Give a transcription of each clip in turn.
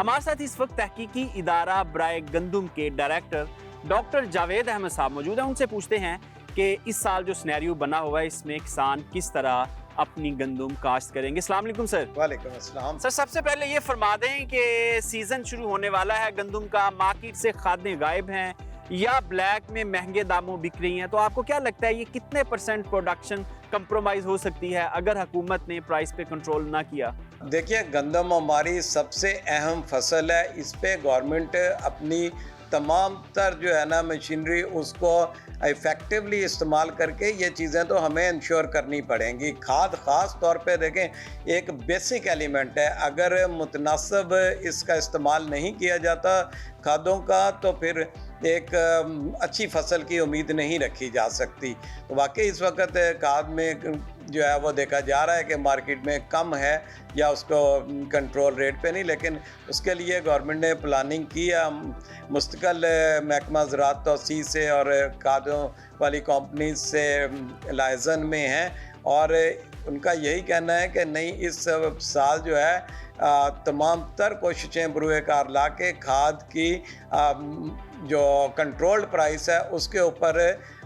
हमारे साथ इस वक्त तहकीकी इदारा बराए गंदम के डायरेक्टर डॉक्टर जावेद अहमद साहब मौजूद हैं। उनसे पूछते हैं कि इस साल जो सिनेरियो बना हुआ है इसमें किसान किस तरह अपनी गंदम काश्त करेंगे। अस्सलाम वालेकुम सर। वालेकुम अस्सलाम। सर, सबसे पहले ये फरमा दें कि सीजन शुरू होने वाला है गंदम का, मार्केट से खादें गायब हैं या ब्लैक में महंगे दामों बिक रही हैं, तो आपको क्या लगता है ये कितने % प्रोडक्शन कंप्रोमाइज हो सकती है अगर हुकूमत ने प्राइस पे कंट्रोल ना किया? देखिए, गंदम हमारी सबसे अहम फसल है। इस पे गवर्नमेंट अपनी तमाम तर जो है ना मशीनरी उसको इफ़ेक्टिवली इस्तेमाल करके ये चीज़ें तो हमें इंश्योर करनी पड़ेंगी। खाद ख़ास तौर पे देखें एक बेसिक एलिमेंट है, अगर मुतनासिब इसका इस्तेमाल नहीं किया जाता खादों का तो फिर एक अच्छी फसल की उम्मीद नहीं रखी जा सकती। तो वाकई इस वक्त खाद में जो है वो देखा जा रहा है कि मार्केट में कम है या उसको कंट्रोल रेट पे नहीं, लेकिन उसके लिए गवर्नमेंट ने प्लानिंग की है। मुस्तकिल महकमा ज़राअत तौसीह से और खादों वाली कंपनी से लाइजन में हैं और उनका यही कहना है कि नहीं, इस साल जो है तमाम तर कोशिशें बरूए कार ला के खाद की जो कंट्रोल्ड प्राइस है उसके ऊपर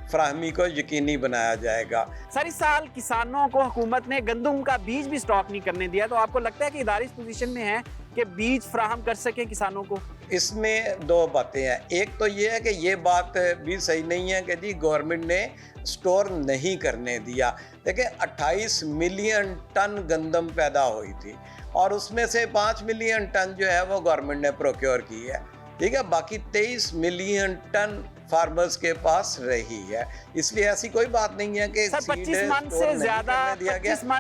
फराहमी को यकीनी बनाया जाएगा। सर, इस साल किसानों को हुकूमत ने गंदम का बीज भी स्टॉक नहीं करने दिया, तो आपको लगता है कि इदारे इस पोजीशन में है कि बीज फराहम कर सके किसानों को? इसमें दो बातें हैं। एक तो ये है कि ये बात भी सही नहीं है कि जी गवर्नमेंट ने स्टोर नहीं करने दिया। देखिए, 28 मिलियन टन गंदम पैदा हुई थी और उसमें से 5 मिलियन टन जो है वो गवर्नमेंट ने प्रोक्योर की है, ठीक है। बाकी 23 मिलियन टन फार्मर्स के पास रही है, इसलिए ऐसी कोई बात नहीं है कि 25 मन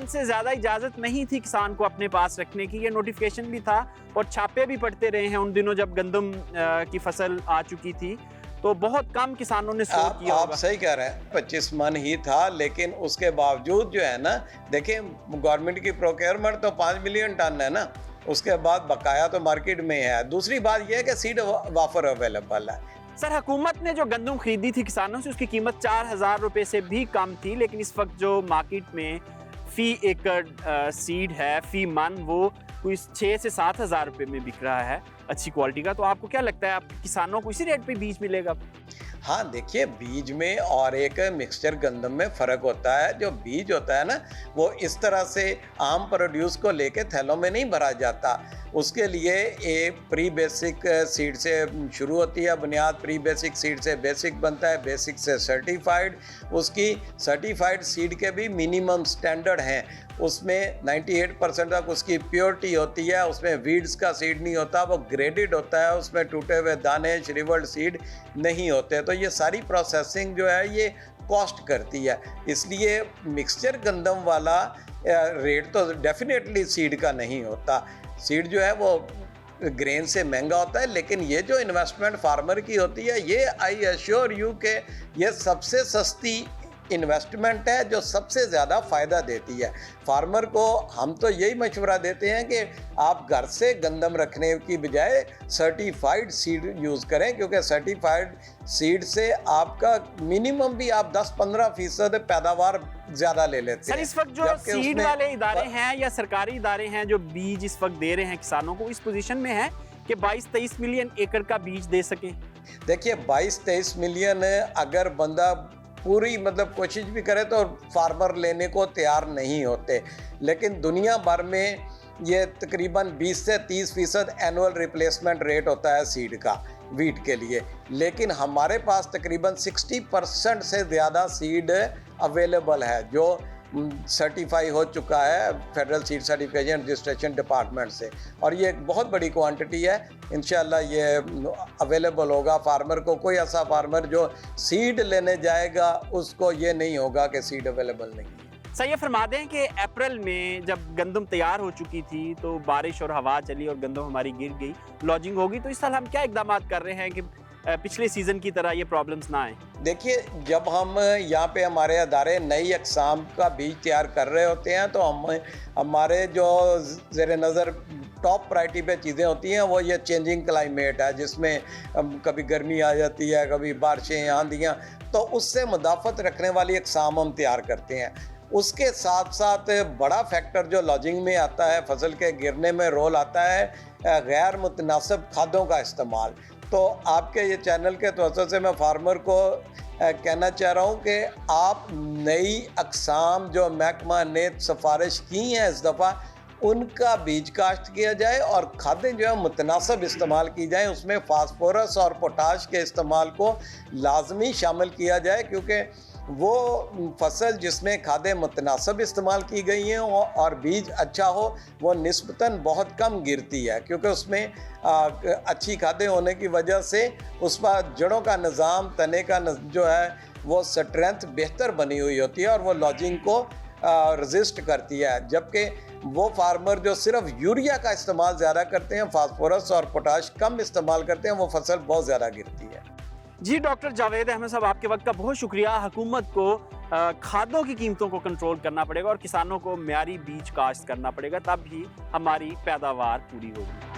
से ज्यादा इजाजत नहीं थी किसान को अपने पास रखने की। ये नोटिफिकेशन भी था और छापे भी पड़ते रहे हैं उन दिनों जब गंदम की फसल आ चुकी थी, तो बहुत कम किसानों ने स्टोर किया। आप सही कह रहे हैं, 25 मन ही था, लेकिन उसके बावजूद जो है ना, देखिए गवर्नमेंट की प्रोक्योरमेंट तो 5 मिलियन टन है ना, उसके बाद बकाया तो मार्केट में है। दूसरी बात यह है कि सीड वाफर अवेलेबल है। सर, हुकूमत ने जो गंदम खरीदी थी किसानों से उसकी कीमत 4,000 रुपये से भी कम थी, लेकिन इस वक्त जो मार्केट में फी एकड़ सीड है फी मन वो कोई 6 से 7,000 रुपये में बिक रहा है अच्छी क्वालिटी का। तो आपको क्या लगता है आप किसानों को इसी रेट पे बीज मिलेगा? हाँ, देखिए बीज में और एक मिक्सचर गंदम में फ़र्क होता है। जो बीज होता है ना वो इस तरह से आम प्रोड्यूस को लेके थैलों में नहीं भरा जाता। उसके लिए एक प्री बेसिक सीड से शुरू होती है बुनियाद, प्री बेसिक सीड से बेसिक बनता है, बेसिक से सर्टिफाइड। उसकी सर्टिफाइड सीड के भी मिनिमम स्टैंडर्ड हैं, उसमें 98% तक उसकी प्योरिटी होती है, उसमें वीड्स का सीड नहीं होता, वो ग्रेडेड होता है, उसमें टूटे हुए दाने श्रिवल्ड सीड नहीं होते। तो ये सारी प्रोसेसिंग जो है ये कॉस्ट करती है, इसलिए मिक्सचर गंदम वाला रेट तो डेफिनेटली सीड का नहीं होता। सीड जो है वो ग्रेन से महंगा होता है, लेकिन ये जो इन्वेस्टमेंट फार्मर की होती है ये आई एश्योर यू के ये सबसे सस्ती इन्वेस्टमेंट है जो सबसे ज़्यादा फ़ायदा देती है फार्मर को। हम तो यही मशवरा देते हैं कि आप घर से गंदम रखने की बजाय सर्टिफाइड सीड यूज़ करें, क्योंकि सर्टिफाइड सीड से आपका मिनिमम भी आप 10-15% पैदावार ज़्यादा ले लेते हैं। सर, इस वक्त जो सीड वाले इदारे हैं या सरकारी इदारे हैं जो बीज इस वक्त दे रहे हैं किसानों को, इस पोजीशन में है कि 22-23 मिलियन एकड़ का बीज दे सकें? देखिए, 22-23 मिलियन अगर बंदा पूरी कोशिश भी करे तो फार्मर लेने को तैयार नहीं होते, लेकिन दुनिया भर में ये तकरीबन 20 से 30% एनुअल रिप्लेसमेंट रेट होता है सीड का वीट के लिए, लेकिन हमारे पास तकरीबन 60% से ज़्यादा सीड अवेलेबल है जो सर्टिफाई हो चुका है federal seed certification registration department से, और ये एक बहुत बड़ी क्वांटिटी है। इंशाल्लाह ये अवेलेबल होगा फार्मर को। कोई ऐसा फार्मर जो सीड लेने जाएगा उसको ये नहीं होगा कि सीड अवेलेबल नहीं है। सर, ये फरमा दें कि अप्रैल में जब गंदम तैयार हो चुकी थी तो बारिश और हवा चली और गंदम हमारी गिर गई, लॉजिंग होगी, तो इस साल हम क्या इकदाम कर रहे हैं कि पिछले सीज़न की तरह ये प्रॉब्लम्स ना आए? देखिए, जब हम यहाँ पे हमारे अदारे नई अक़साम का बीज तैयार कर रहे होते हैं तो हमारे जो ज़ेरे नज़र टॉप प्रायोरिटी पे चीज़ें होती हैं वो ये चेंजिंग क्लाइमेट है, जिसमें कभी गर्मी आ जाती है, कभी बारिशें आंधियाँ, तो उससे मुदाफ़त रखने वाली अक़साम हम तैयार करते हैं। उसके साथ साथ बड़ा फैक्टर जो लॉजिंग में आता है, फसल के गिरने में रोल आता है गैर मुतनासिब खादों का इस्तेमाल। तो आपके ये चैनल के तवज्जो से मैं फार्मर को कहना चाह रहा हूँ कि आप नई अक़साम जो महकमा ने सिफारिश की हैं इस दफ़ा, उनका बीज काश्त किया जाए और खादें जो है मुतनासिब इस्तेमाल की जाएँ। उसमें फास्फोरस और पोटाश के इस्तेमाल को लाजमी शामिल किया जाए, क्योंकि वो फसल जिसमें खादें मुतनासिब इस्तेमाल की गई हैं और बीज अच्छा हो, वो निस्बतन बहुत कम गिरती है, क्योंकि उसमें अच्छी खादें होने की वजह से उस पर जड़ों का निज़ाम, तने का जो है वो स्ट्रेंथ बेहतर बनी हुई होती है और वो लॉजिंग को रजिस्ट करती है। जबकि वो फार्मर जो सिर्फ यूरिया का इस्तेमाल ज़्यादा करते हैं, फास्फोरस और पोटाश कम इस्तेमाल करते हैं, वो फसल बहुत ज़्यादा गिरती है। जी डॉक्टर जावेद अहमद साहब, आपके वक्त का बहुत शुक्रिया। हुकूमत को खादों की कीमतों को कंट्रोल करना पड़ेगा और किसानों को म्यारी बीज काश्त करना पड़ेगा, तब ही हमारी पैदावार पूरी होगी।